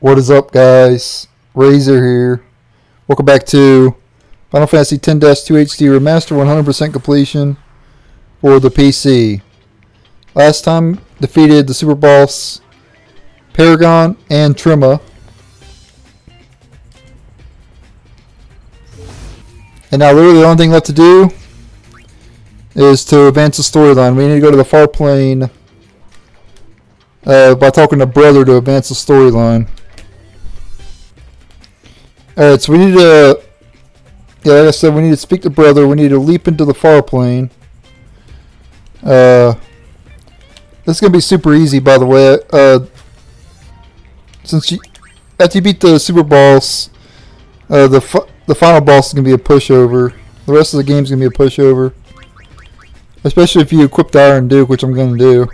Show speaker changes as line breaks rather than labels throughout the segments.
What is up, guys? Razor here. Welcome back to Final Fantasy X-2 HD Remaster 100% completion for the PC. Last time defeated the super boss Paragon and Trima. And now literally the only thing left to do is to advance the storyline. We need to go to the Farplane by talking to Brother to advance the storyline. Alright, so we need to, like I said, we need to speak to Brother. We need to leap into the Farplane. This is going to be super easy, by the way. After you beat the super boss, the final boss is going to be a pushover. The rest of the game is going to be a pushover. Especially if you equip the Iron Duke, which I'm going to do.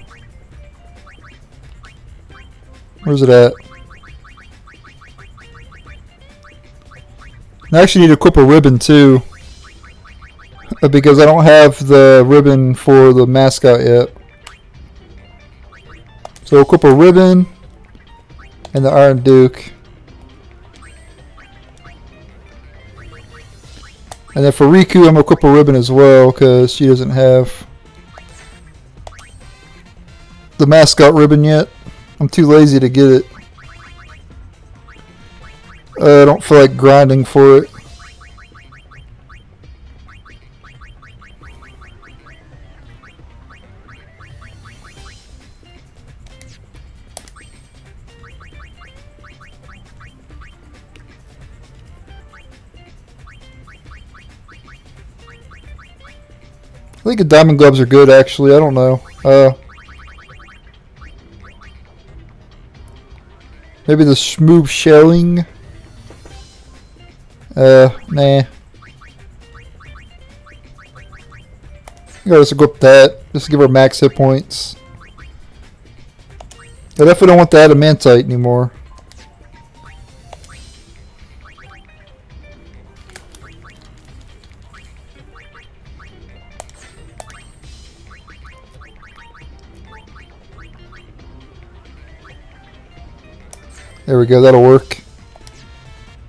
Where's it at? I actually need to equip a ribbon too, because I don't have the ribbon for the mascot yet. So equip a ribbon and the Iron Duke. And then for Riku, I'm going to equip a ribbon as well, because she doesn't have the mascot ribbon yet. I'm too lazy to get it. I don't feel like grinding for it. I think the diamond gloves are good, actually. I don't know. Maybe the smooth shelling. Nah. I gotta just equip that. Just to give her max hit points. I definitely don't want the adamantite anymore. There we go, that'll work.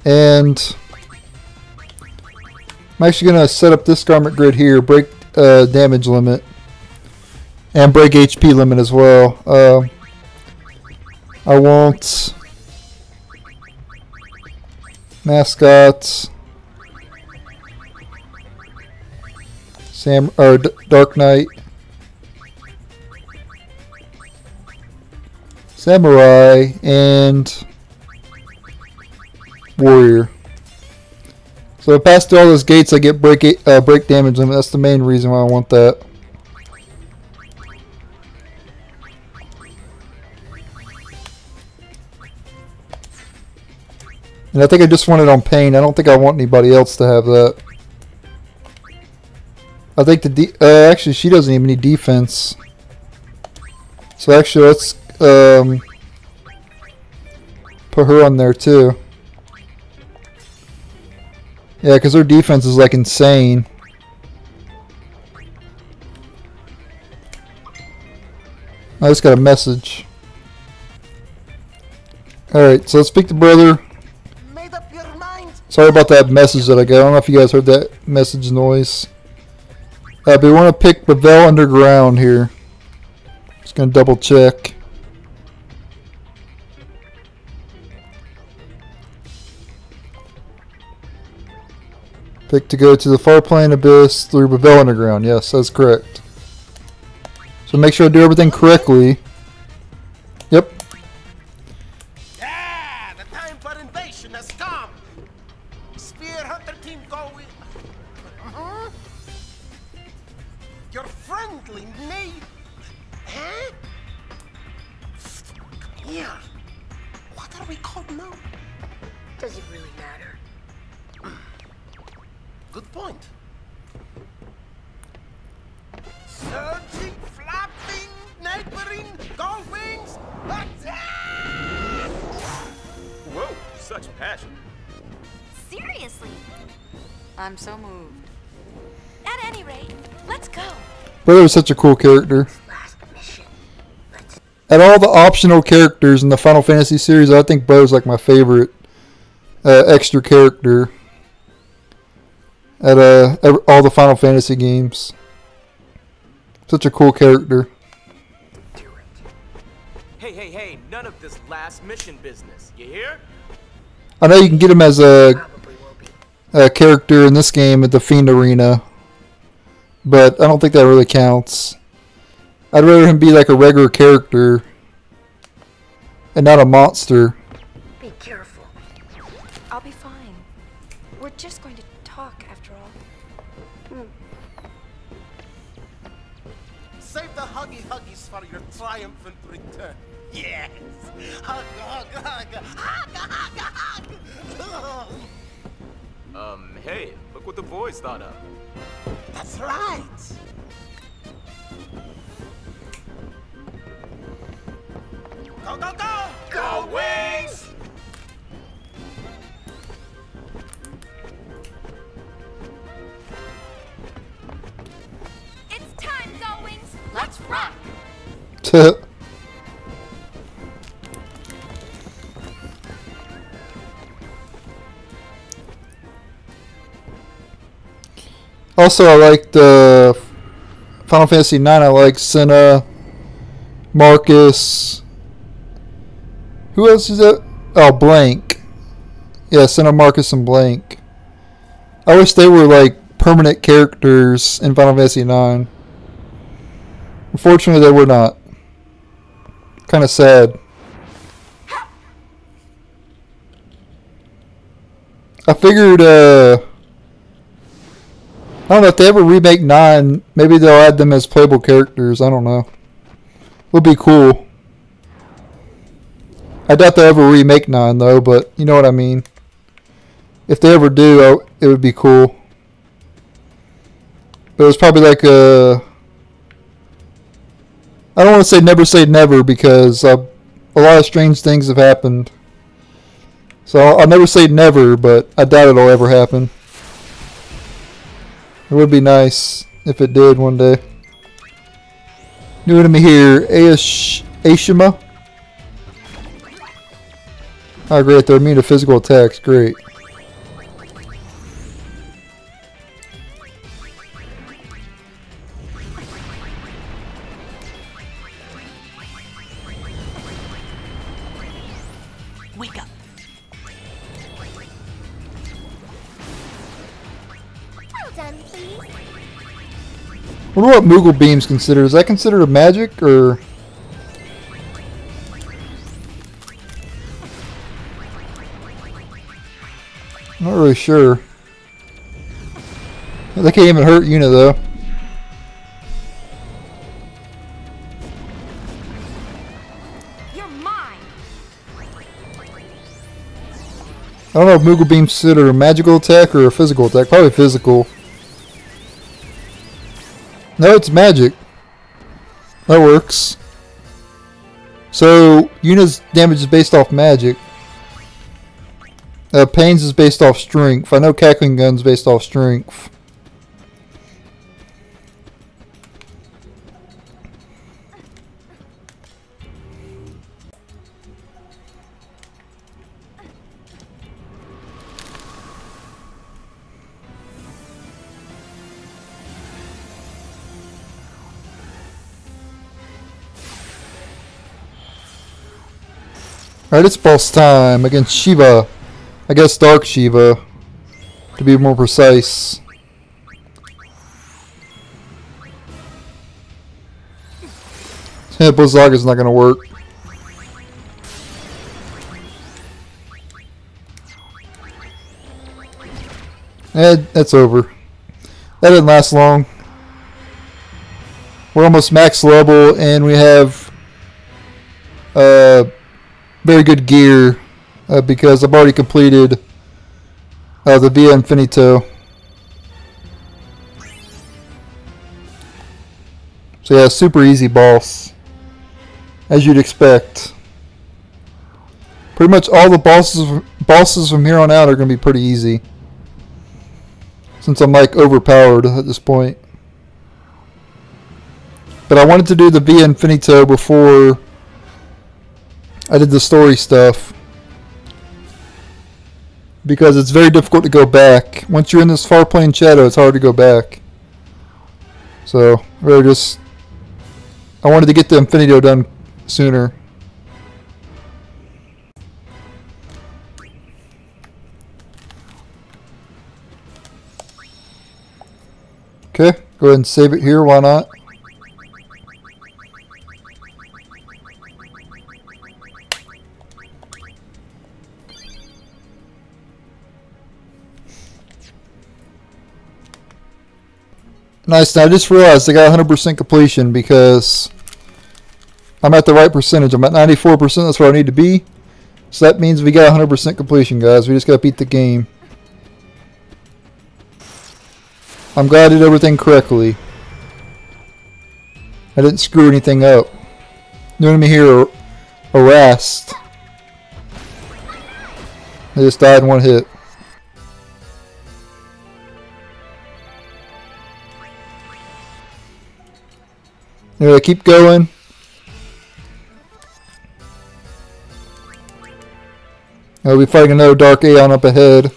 And I'm actually going to set up this garment grid here, break damage limit, and break HP limit as well. I want mascots, Dark Knight, Samurai, and Warrior. So if I pass through all those gates, I get break damage limit. That's the main reason why I want that. And I think I just want it on Pain. I don't think I want anybody else to have that. I think actually she doesn't even need defense. So actually let's put her on there too. Yeah, because her defense is like insane. I just got a message. Alright, so let's speak to Brother. Sorry about that message that I got. I don't know if you guys heard that message noise. But we want to pick Bavel Underground here. Just going to double check. Pick to go to the Farplane Abyss through Bavel Underground. Yes, that's correct. So make sure I do everything correctly. Yep.
Yeah, the time for invasion has come. Spear Hunter team go with. Your friendly name. Huh? Come here. What are we called now?
Does it really matter?
Good point. Surging, flapping, neighboring, gull wings, attack!
Whoa, such passion.
Seriously? I'm so moved. At any rate, let's go.
Brother was such a cool character.
Last mission.
At all the optional characters in the Final Fantasy series, I think Bo's like my favorite extra character at all the Final Fantasy games. Such a cool character.
Hey, none of this last mission business. You hear?
I know you can get him as a character in this game at the Fiend Arena, but I don't think that really counts. I'd rather him be like a regular character and not a monster.
Be careful. I'll be fine. We're just going to talk after all.
Save the huggies for your triumphant return. Yes. Hug, hug, hug, hug, hug, hug.
Hey, look what the boys thought of.
That's right. Go, go, go!
Go Wings!
It's time, Go Wings! Let's rock!
Also, I like the Final Fantasy IX. I like Senna, Marcus. Who else is that? Oh, Blank. Yeah, Senna, Marcus, and Blank. I wish they were like permanent characters in Final Fantasy IX. Unfortunately, they were not. Kind of sad. I figured, I don't know, if they ever remake 9, maybe they'll add them as playable characters. I don't know. Would be cool. I doubt they'll ever remake 9 though, but you know what I mean. If they ever do, it would be cool. But it was probably like a... I don't want to say never because a lot of strange things have happened. So I'll never say never, but I doubt it'll ever happen. It would be nice if it did one day. New enemy here, Ashima. Oh great, they're immune to physical attacks, great.
Wake up. Well done, please.
I wonder what Moogle Beam's considered. Is that considered a magic or? I'm not really sure. They can't even hurt Yuna though.
You're mine.
I don't know if Moogle Beam's considered a magical attack or a physical attack. Probably physical. No, it's magic. That works. So Yuna's damage is based off magic. Pain's is based off strength. I know Cackling Gun's based off strength. Alright, it's boss time against Shiva. I guess Dark Shiva, to be more precise. Yeah, Blizzaga's not going to work. That's over. That didn't last long. We're almost max level, and we have very good gear. Because I've already completed the Via Infinito. So yeah, super easy boss. As you'd expect. Pretty much all the bosses from here on out are going to be pretty easy. Since I'm like overpowered at this point. But I wanted to do the Via Infinito before I did the story stuff. Because it's very difficult to go back. Once you're in this Farplane shadow, it's hard to go back. So, really just... I wanted to get the Infinito done sooner. Okay, go ahead and save it here, why not? Nice, now I just realized I got 100% completion because I'm at the right percentage. I'm at 94%, that's where I need to be. So that means we got 100% completion, guys. We just gotta beat the game. I'm glad I did everything correctly. I didn't screw anything up. No enemy here harassed. They just died in one hit. Anyway, keep going. We'll be fighting another Dark Aeon up ahead.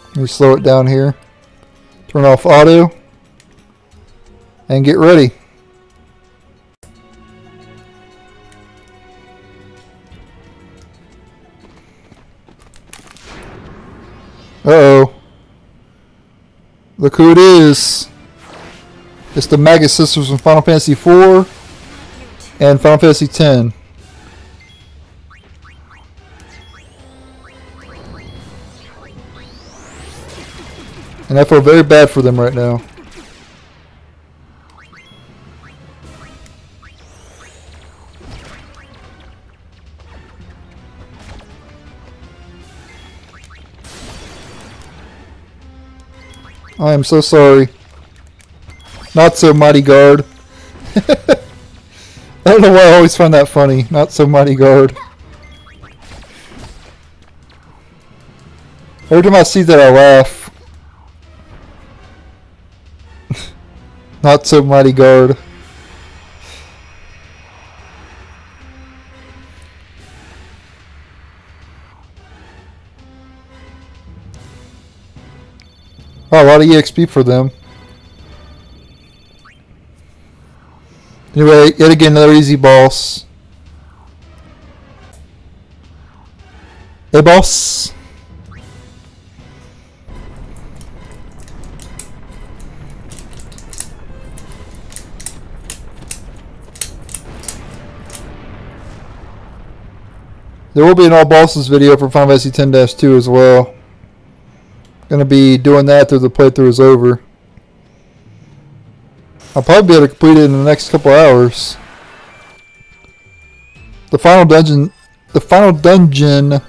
Let me slow it down here. Turn off auto. And get ready. Uh-oh. Look who it is. It's the Maggot Sisters from Final Fantasy IV and Final Fantasy X. And I feel very bad for them right now. I am so sorry. Not so mighty guard. I don't know why I always find that funny. Not so mighty guard. Every time I see that I laugh. Not so mighty guard. Oh, a lot of EXP for them. Anyway, yet again another easy boss. Hey boss. There will be an all bosses video for Final Fantasy X-2 as well. Gonna be doing that till the playthrough is over. I'll probably be able to complete it in the next couple hours. The final dungeon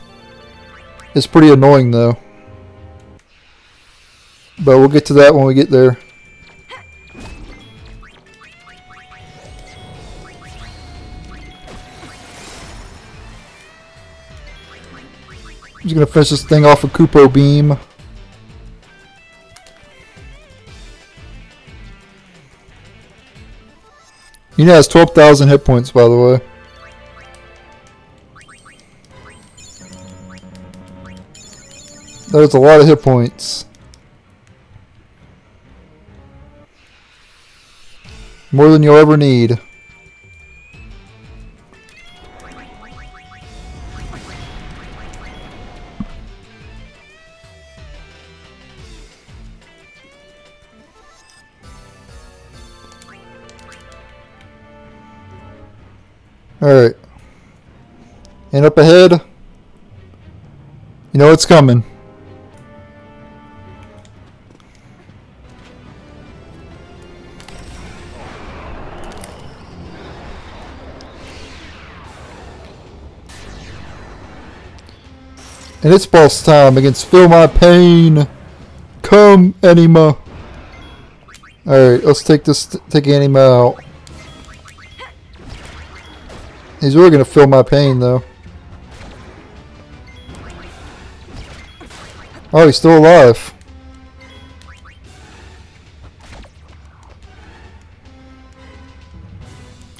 is pretty annoying though. But we'll get to that when we get there. I'm just gonna finish this thing off with Kupo Beam. He has 12,000 hit points, by the way. That is a lot of hit points. More than you'll ever need. Alright. And up ahead, you know it's coming. And it's boss time against Feel My Pain. Come, Anima. Alright, let's take Anima out. He's really going to feel my pain, though. Oh, he's still alive.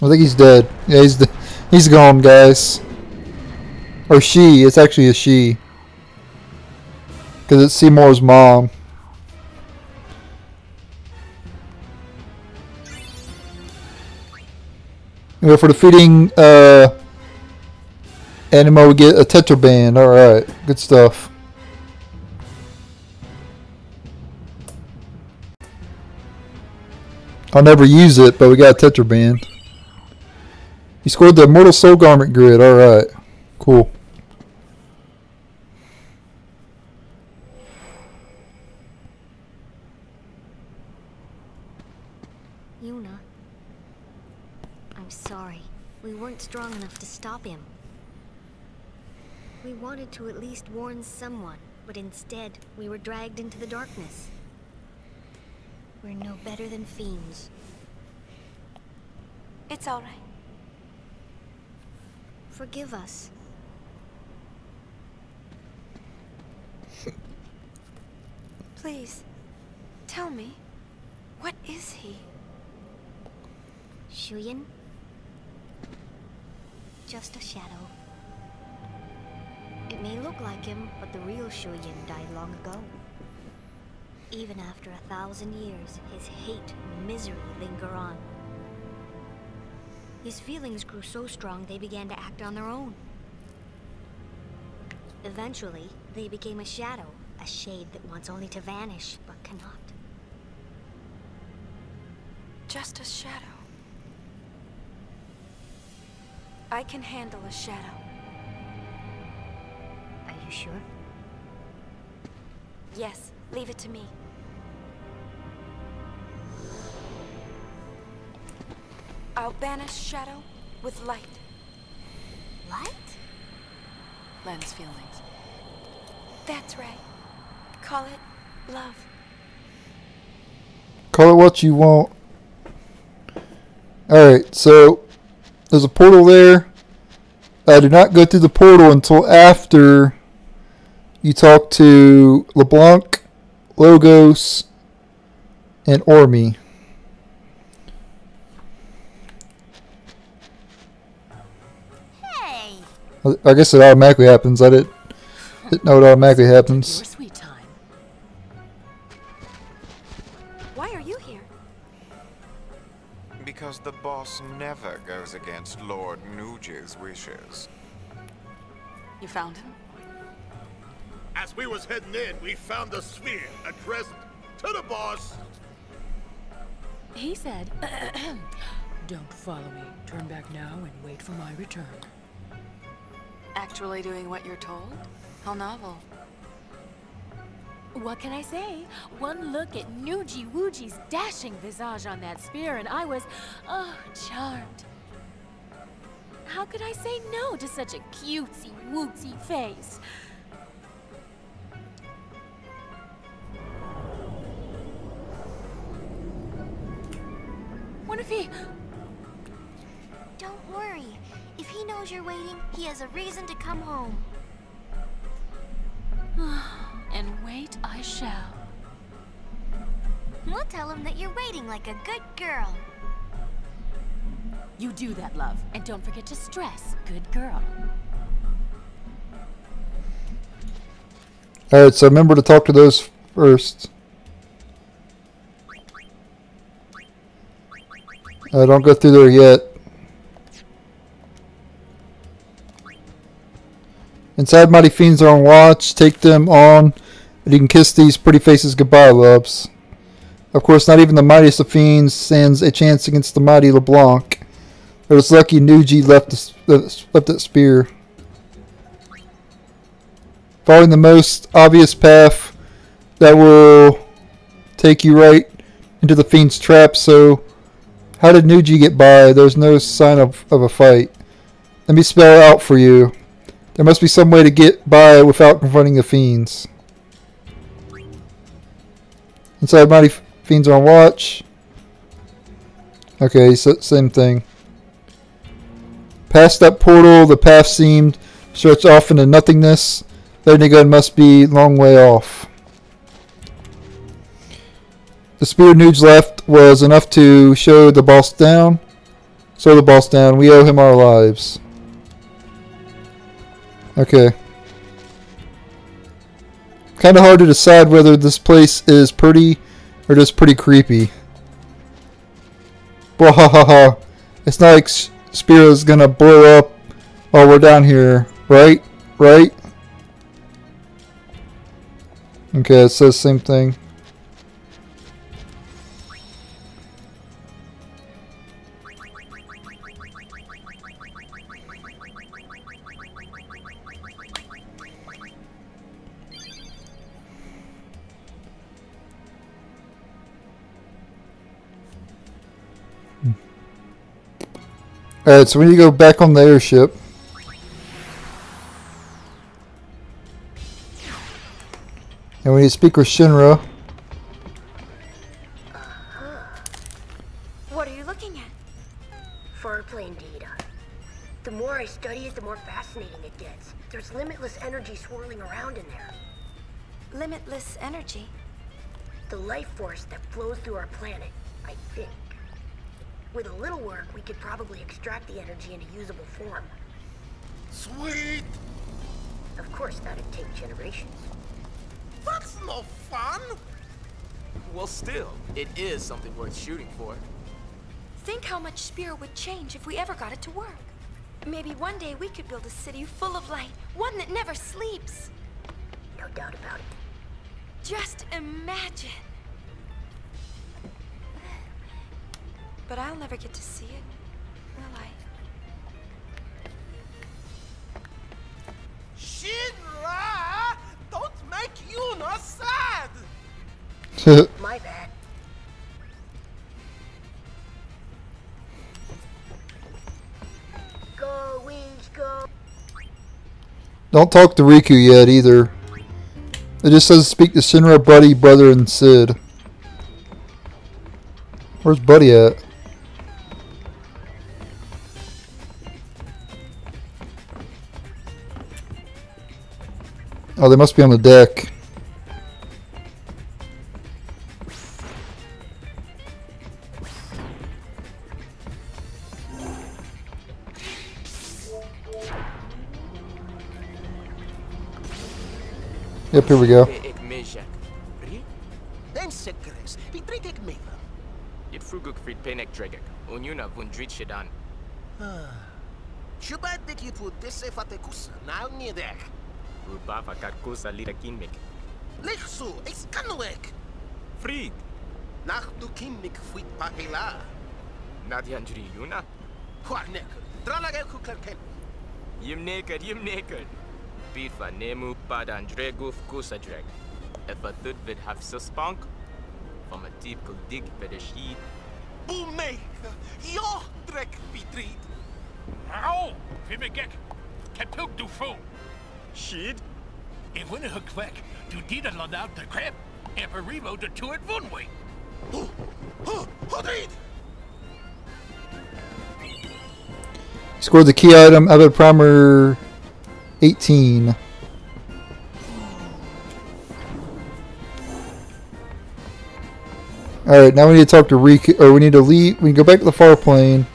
I think he's dead. Yeah, he's gone, guys. Or she. It's actually a she. Because it's Seymour's mom. Anyway, for defeating Animo, we get a Tetraband. Alright, good stuff. I'll never use it, but we got a Tetraband. You scored the Immortal Soul Garment Grid. Alright, cool.
Yuna, I'm sorry. We weren't strong enough to stop him. We wanted to at least warn someone, but instead we were dragged into the darkness. We're no better than fiends.
It's all right.
Forgive us.
Please, tell me, what is he?
Shuyin? Just a shadow. It may look like him, but the real Shuyin died long ago. Even after 1,000 years, his hate and misery linger on. His feelings grew so strong they began to act on their own. Eventually, they became a shadow, a shade that wants only to vanish, but cannot.
Just a shadow. I can handle a shadow.
Are you sure?
Yes, leave it to me. I'll banish shadow with light.
Light?
Len's feelings. That's right. Call it love.
Call it what you want. Alright, so there's a portal there. Do not go through the portal until after you talk to LeBlanc, Logos, and Ormi.
Hey!
I guess it automatically happens. I didn't know it automatically happens.
Your sweet time.
Why are you here?
Because the boss never goes against Lord Nuji's wishes.
You found him?
As we was heading in, we found the sphere addressed to the boss.
He said, don't follow me. Turn back now and wait for my return. Actually doing what you're told? How novel.
What can I say? One look at Nuji Wuji's dashing visage on that spear and I was, oh, charmed. How could I say no to such a cutesy wootsy face? What if he...
Don't worry. If he knows you're waiting, he has a reason to come home.
And wait I shall.
We'll tell him that you're waiting like a good girl.
You do that, love. And don't forget to stress, good girl.
Alright, so remember to talk to those first. Don't go through there yet. Inside, mighty fiends are on watch. Take them on, and you can kiss these pretty faces goodbye, loves. Of course, not even the mightiest of fiends stands a chance against the mighty LeBlanc. It was lucky Nuji left that spear. Following the most obvious path that will take you right into the fiend's trap. So, how did Nuji get by? There's no sign of a fight. Let me spell it out for you. There must be some way to get by without confronting the fiends. Inside, mighty fiends are on watch. Okay, so same thing. Past that portal, the path seemed stretched off into nothingness. Letting gun must be a long way off. The spear Nuge left was enough to show the boss down. Slow the boss down. We owe him our lives. Okay. Kind of hard to decide whether this place is pretty or just pretty creepy. Wahahaha. It's not like Spiro's gonna blow up while we're down here. Right? Right? Okay, it says the same thing. Alright, so we need to go back on the airship. And we need to speak with Shinra.
What are you looking at?
Farplane data. The more I study it, the more fascinating it gets. There's limitless energy swirling around in there.
Limitless energy.
The life force that flows through our planet, I think. With a little work, we could probably extract the energy into usable form.
Sweet!
Of course, that'd take generations.
That's no fun!
Well, still, it is something worth shooting for.
Think how much Spiro would change if we ever got it to work. Maybe one day we could build a city full of light, one that never sleeps.
No doubt about it.
Just imagine. But I'll never get to see it, will I?
Shinra! Don't make Yuna sad!
My bad. Go, Wings, go!
Don't talk to Riku yet either. It just says speak to Shinra, Buddy, Brother, and Sid. Where's Buddy at? Oh, they must be on the deck. Yep, here we go.
Den sekres, bitritek meva.
It fruguk frit penek dregek. Unyuna vundrit shedan.
Shubat dik you put this fatekus now near deck.
Ubava karkusa lira kinmik.
Lichsu, ex kanwek.
Fried.
Nach du kinmik fuit pahela.
Nadyanjri Yuna.
Huarnek, dralage kuklerken.
Yim naked. Bifa nemu padandreguf kusadreg. If a thud vid have suspunk. From a typical dig vedeshid.
Boemeek, yo drek bitrit.
Au, Vimegek, Kapuk du Fu.
Shid?
Ik winne gekwek, du dieder land out de crab, en Perivo de two at Vunway.
Hodrid!
Scored the key item, Abbott Primer 18. Alright, now we need to talk to Riku, or we need to leave, we can go back to the Farplane.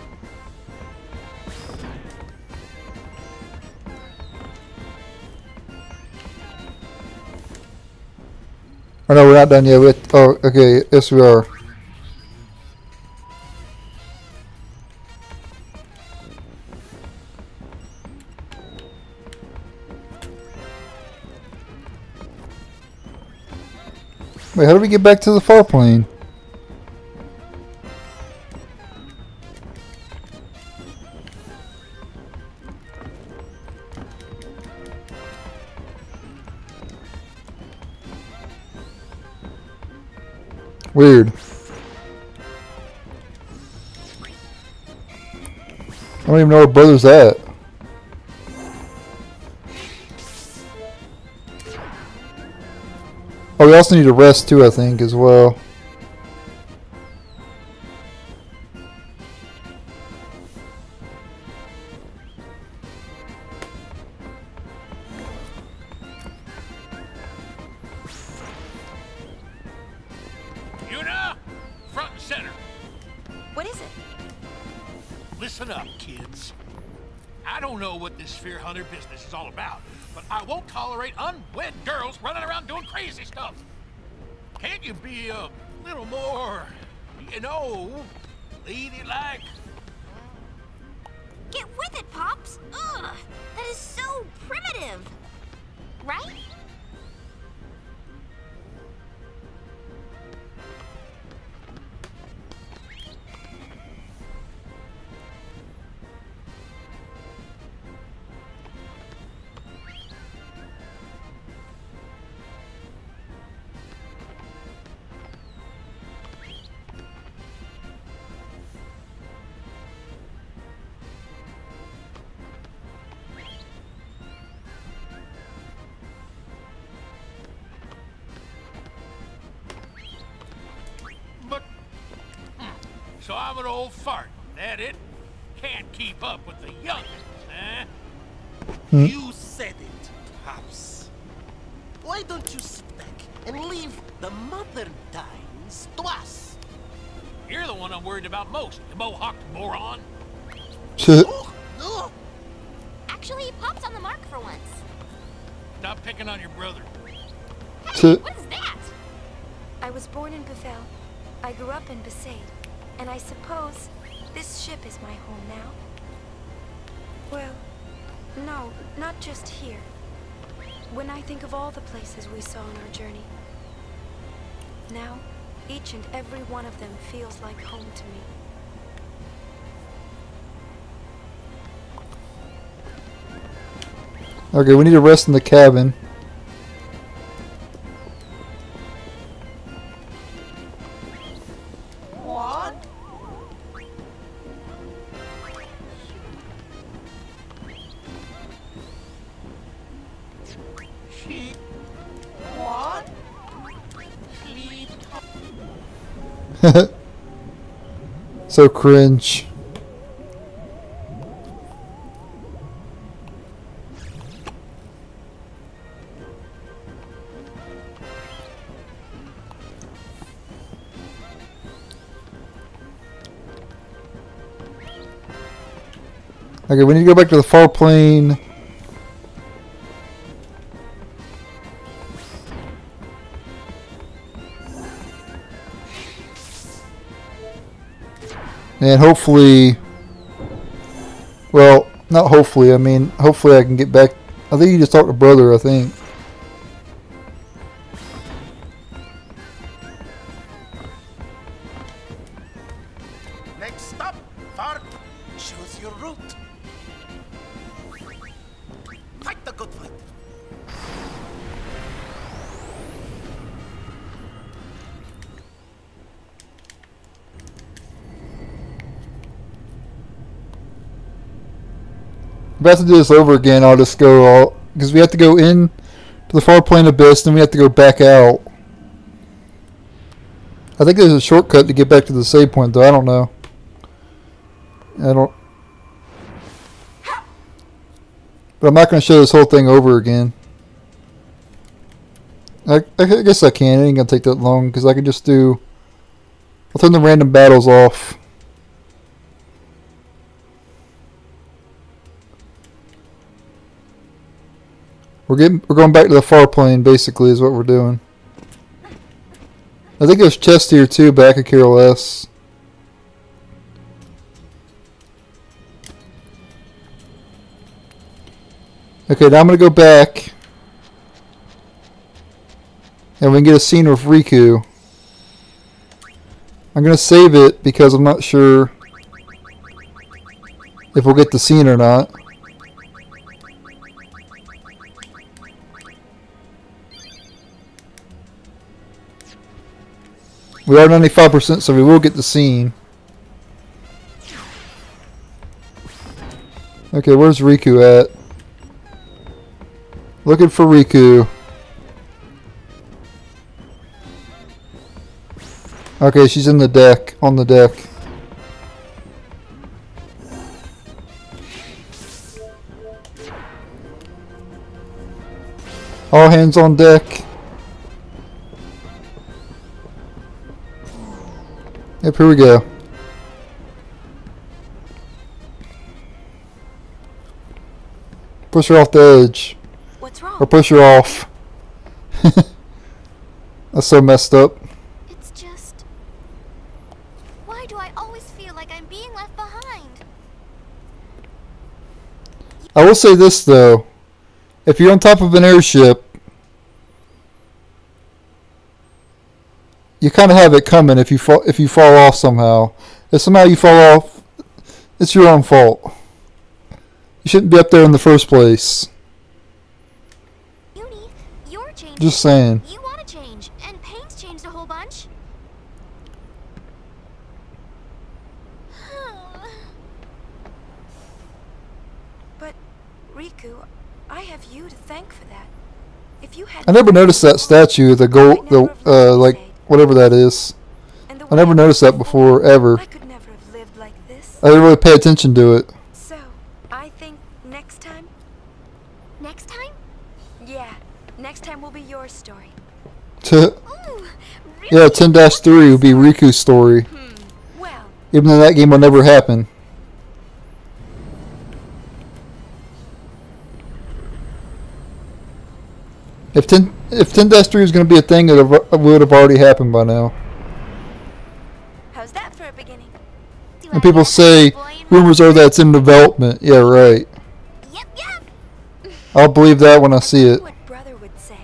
Oh no, we're not done yet. Oh, okay, yes we are. Wait, how do we get back to the Farplane? Weird. I don't even know where Brother's at. Oh, we also need to rest too, I think, as well.
Listen up, kids. I don't know what this sphere hunter business is all about, but I won't tolerate unwed girls running around doing crazy stuff. Can't you be a little more, you know, ladylike?
Get with it, Pops! Ugh! That is so primitive! Right?
So I'm an old fart, that it? Can't keep up with the youngins, huh?
You said it, Pops. Why don't you sit back and leave the modern times to us?
You're the one I'm worried about most, you mohawked moron.
Actually, Pop's on the mark for once.
Stop picking on your brother.
Hey, what is that?
I was born in Bethel. I grew up in Besaid. And I suppose this ship is my home now? Well, no, not just here. When I think of all the places we saw on our journey, now, each and every one of them feels like home to me.
Okay, we need to rest in the cabin.
What? She... What? Sleep.
So cringe. Okay, we need to go back to the Farplane. And hopefully, well, not hopefully, I mean, hopefully I can get back. I think you just talked to brother, I think.
Next stop, Fart. Choose your route. Fight the good fight.
If I have to do this over again, I'll just go all, because we have to go in to the Farplane Abyss, then we have to go back out. I think there's a shortcut to get back to the save point, though. I don't know. But I'm not going to show this whole thing over again. I guess I can. It ain't going to take that long, because I can just do... I'll turn the random battles off. We're going back to the Farplane, basically, is what we're doing. I think there's chests here too, but I could care less. Okay, now I'm going to go back. And we can get a scene with Riku. I'm going to save it because I'm not sure if we'll get the scene or not. We are 95%, so we will get the scene. Okay, where's Riku at? Looking for Riku. Okay, she's in the deck, on the deck. All hands on deck. Yep, here we go. Push her off the edge.
What's wrong?
Or push her off. That's so messed up.
It's just... Why do I always feel like I'm being left behind?
I will say this though. If you're on top of an airship, you kind of have it coming if you fall off somehow. If somehow you fall off, it's your own fault. You shouldn't be up there in the first place.
You're changing.
Just saying.
You want to change, and Pain's changed a whole bunch.
But, Riku, I have you to thank for that. If you had
I never noticed that statue, the gold, like whatever that is. I never noticed that before ever.
I could never have lived like this.
I didn't really pay attention to it.
So, I think next time?
Next time?
Yeah, next time will be your story.
Ooh, really?
Yeah, 10-3 would be Riku's story.
Well,
Even though that game will never happen. If 10-3 is going to be a thing, it would have already happened by now.
how's that for a beginning?
And people say rumors are that it's in development. Yeah, right.
Yep.
I'll believe that when I see it.
What brother would say?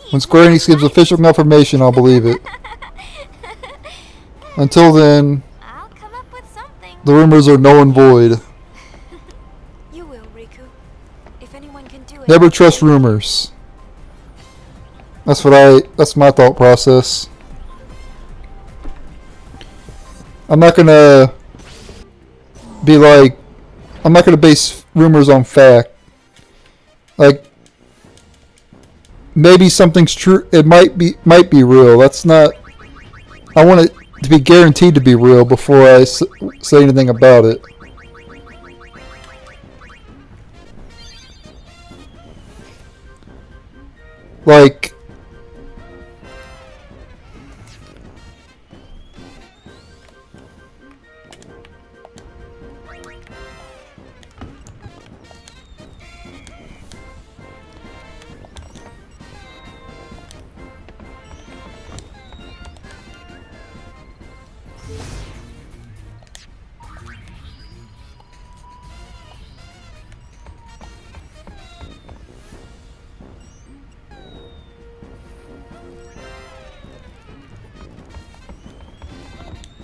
When Square Enix gives official confirmation, I'll believe it. Until then,
I'll come up with something.
the rumors are null and void.
You will, Riku. If anyone can do it.
Never trust rumors. That's my thought process. I'm not gonna be like, I'm not gonna base rumors on fact. Like, maybe something's true. It might be real. That's not. I want it to be guaranteed to be real before I say anything about it. Like,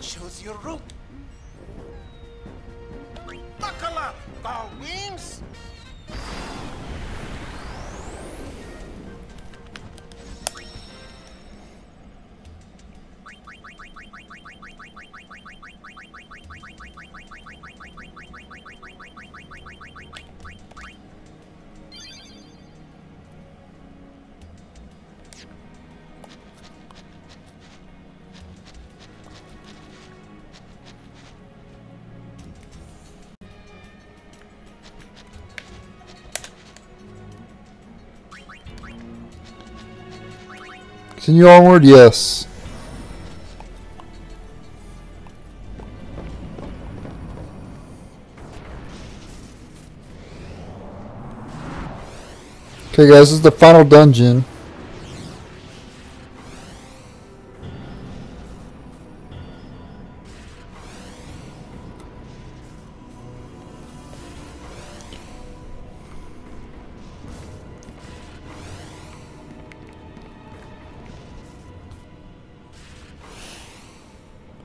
Choose your route. Takala, go wings.
continue onward, yes. Okay guys, this is the final dungeon.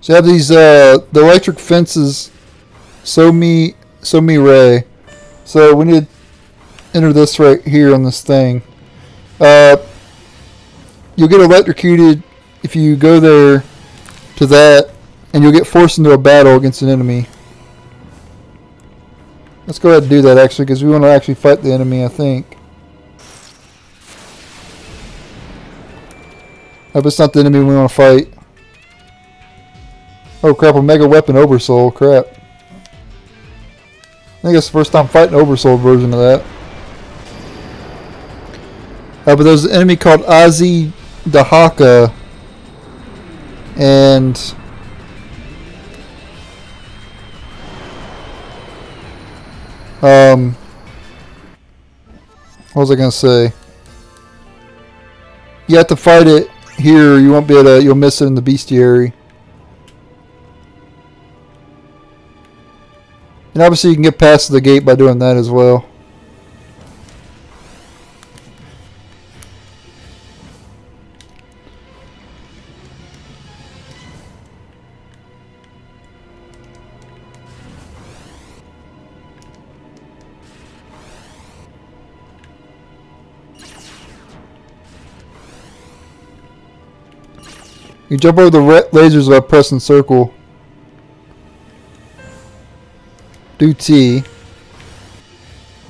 So you have these the electric fences. So me Ray. So we need to enter this right here on this thing. You'll get electrocuted if you go there to that, and you'll get forced into a battle against an enemy. Let's go ahead and do that actually, because we want to actually fight the enemy, I think. Hope it's not the enemy we want to fight. Oh crap, a mega weapon Oversoul, crap. I think it's the first time fighting an Oversoul version of that. But there's an enemy called Azi Dahaka. And What was I gonna say? You have to fight it here. You won't be able to. You'll miss it in the bestiary. And obviously, you can get past the gate by doing that as well. You jump over the lasers by pressing circle. Do T.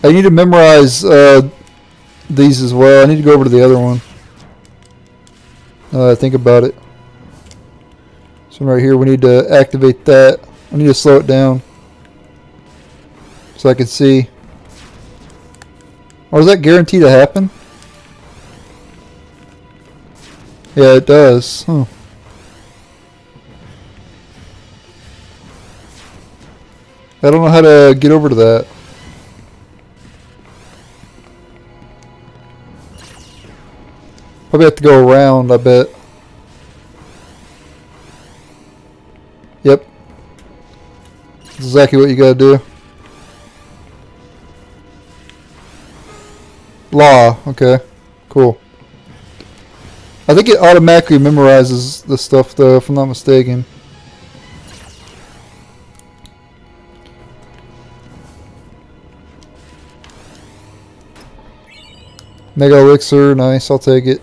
I need to memorize these as well. I need to go over to the other one. Think about it. So right here, we need to activate that. I need to slow it down so I can see. Or is that guaranteed to happen? Yeah, it does. Huh. I don't know how to get over to that. Probably have to go around, I bet. Yep. That's exactly what you gotta do. Law. Okay. Cool. I think it automatically memorizes the stuff though, if I'm not mistaken. Mega Elixir, nice, I'll take it.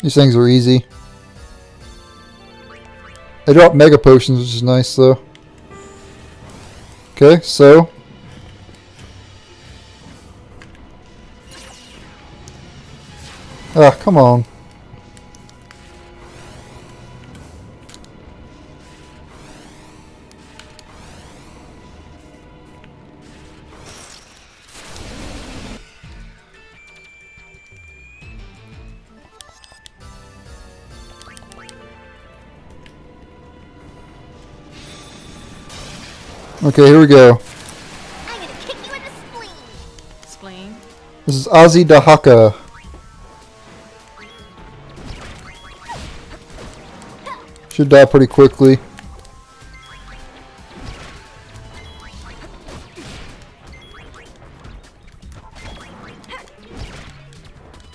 These things are easy. They drop Mega Potions, which is nice though. Okay, so. Ah, come on. Okay, here we go.
I'm gonna kick you in the spleen.
Spleen?
This is Ozzy Dahaka. Should die pretty quickly.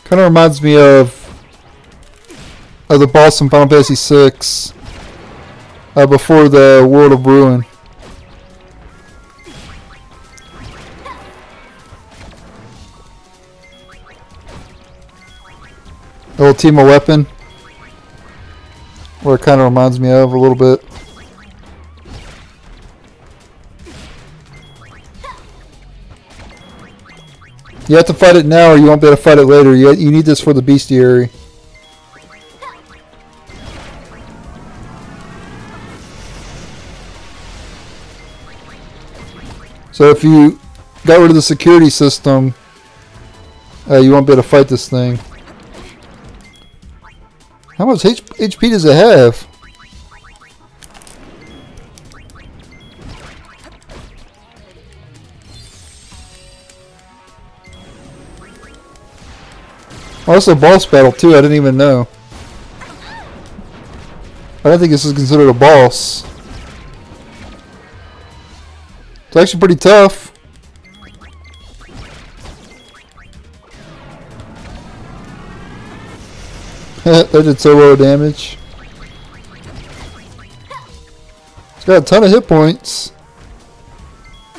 Kind of reminds me of the boss in Final Fantasy VI before the World of Ruin. The Ultima weapon, what it kind of reminds me of a little bit. You have to fight it now or you won't be able to fight it later. You need this for the bestiary. So if you got rid of the security system, you won't be able to fight this thing. How much HP does it have? Oh, it's a boss battle too, I didn't even know. I don't think this is considered a boss. It's actually pretty tough. That did so low damage. It's got a ton of hit points.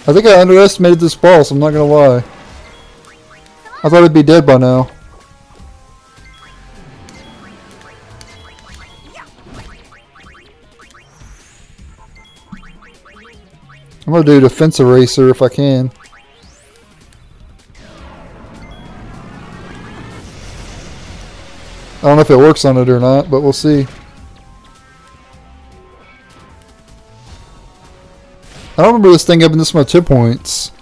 I think I underestimated this boss, I'm not gonna lie. I thought it'd be dead by now. I'm gonna do Defense Eraser if I can. I don't know if it works on it or not, but we'll see. I don't remember this thing having this much hit points.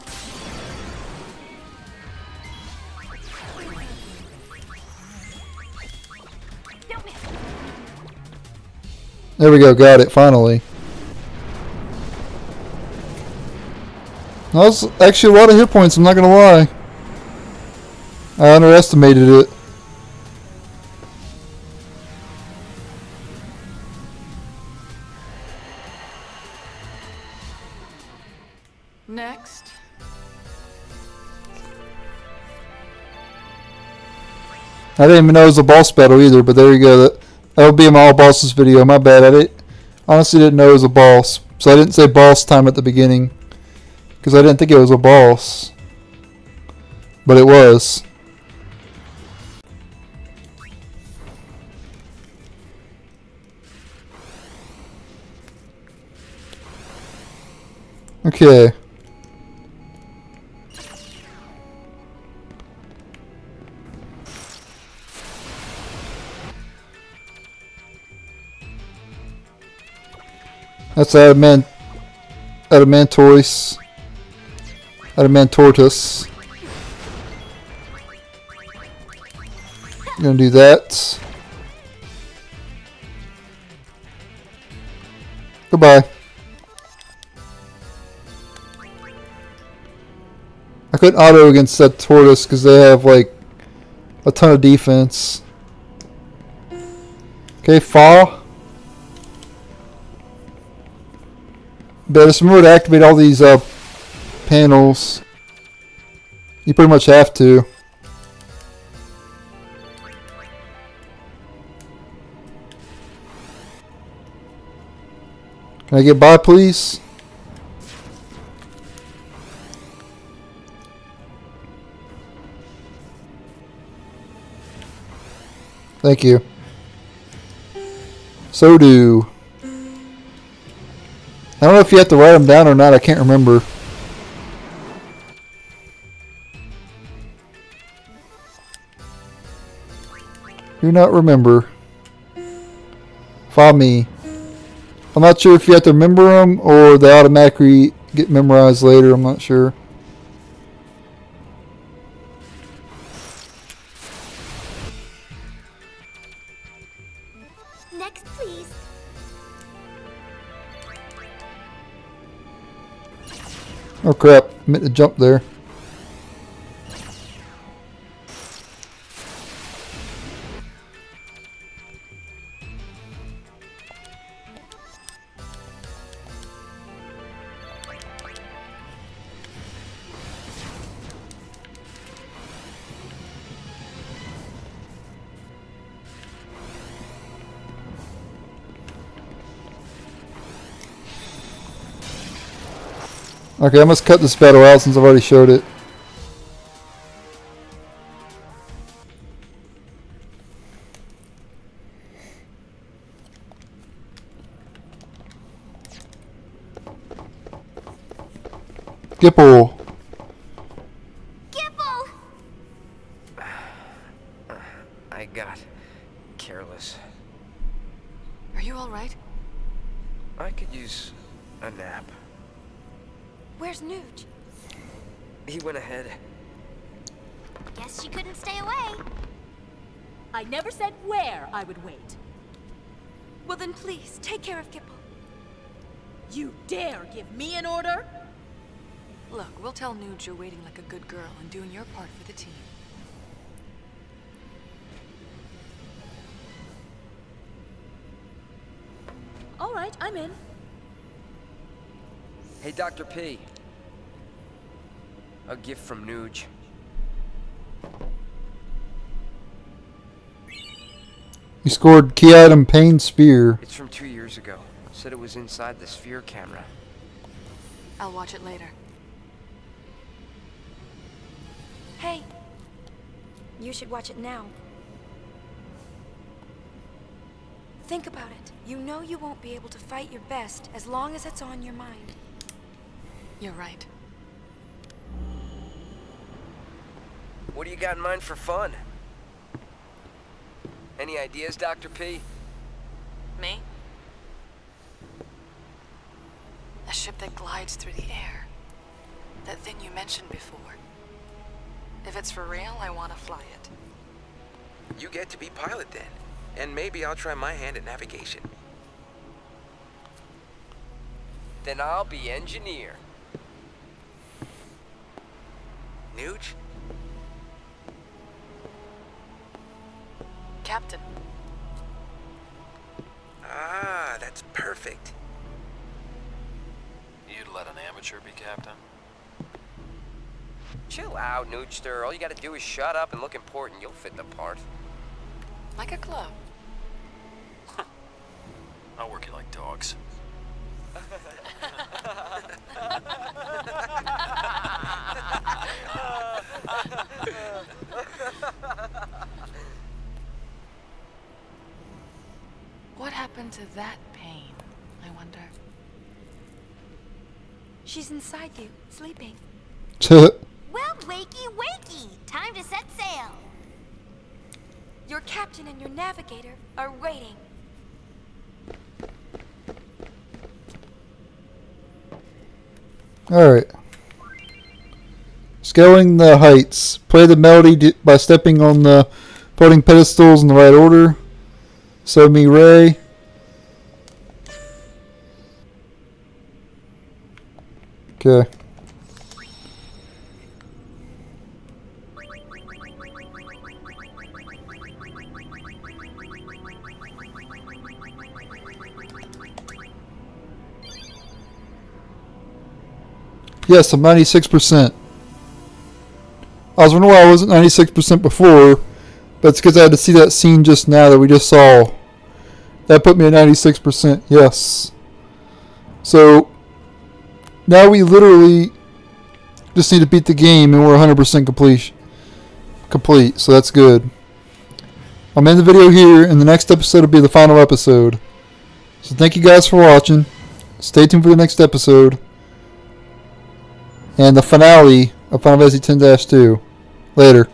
Don't
There we go, got it, finally. That was actually a lot of hit points, I'm not gonna lie. I underestimated it.
Next.
I didn't even know it was a boss battle either, but there you go. That'll be in my all bosses video. My bad. Honestly didn't know it was a boss, so I didn't say boss time at the beginning because I didn't think it was a boss, but it was. Okay. That's Adamantortus. I'm gonna do that. Goodbye. I couldn't auto against that tortoise because they have like a ton of defense. Okay, Fa. But just remember to activate all these panels. You pretty much have to. Can I get by, please? Thank you. So do. I don't know if you have to write them down or not. I can't remember. Do not remember. Follow me. I'm not sure if you have to remember them or they automatically get memorized later. I'm not sure.
Next, please.
Oh crap, I meant to jump there. Okay, I must cut this battle out since I've already showed it. Gipple.
Gipple!
I got careless.
Are you alright?
I could use a nap.
Where's Nuge?
He went ahead.
Guess she couldn't stay away.
I never said where I would wait.
Well then please, take care of Gipple.
You dare give me an order?
Look, we'll tell Nuge you're waiting like a good girl and doing your part for the team.
Alright, I'm in.
Hey, Dr. P. A gift from Nuge.
You scored key item Pain Spear.
It's from 2 years ago. Said it was inside the sphere camera.
I'll watch it later.
Hey, you should watch it now. Think about it. You know you won't be able to fight your best as long as it's on your mind.
You're right.
What do you got in mind for fun? Any ideas, Dr. P?
Me? A ship that glides through the air. That thing you mentioned before. If it's for real, I want to fly it.
You get to be pilot then. And maybe I'll try my hand at navigation.
then I'll be engineer.
Nuge? Captain.
Ah, that's perfect.
You'd let an amateur be captain?
Chill out, Noogster. All you gotta do is shut up and look important. You'll fit the part.
Like a glove.
I'll work you like dogs.
What happened to that pain, I wonder?
She's inside you, sleeping.
Well, wakey, wakey! Time to set sail!
Your captain and your navigator are waiting.
Alright. Scaling the heights. Play the melody by stepping on the floating pedestals in the right order. So me Ray. Okay. Yes, I'm 96%. I was wondering why I wasn't 96% before, but it's because I had to see that scene just now that we just saw. That put me at 96%, yes. So, now we literally just need to beat the game and we're 100% complete, so that's good. I'll end the video here, and the next episode will be the final episode. So thank you guys for watching. Stay tuned for the next episode. And the finale of Final Fantasy X-2. Later.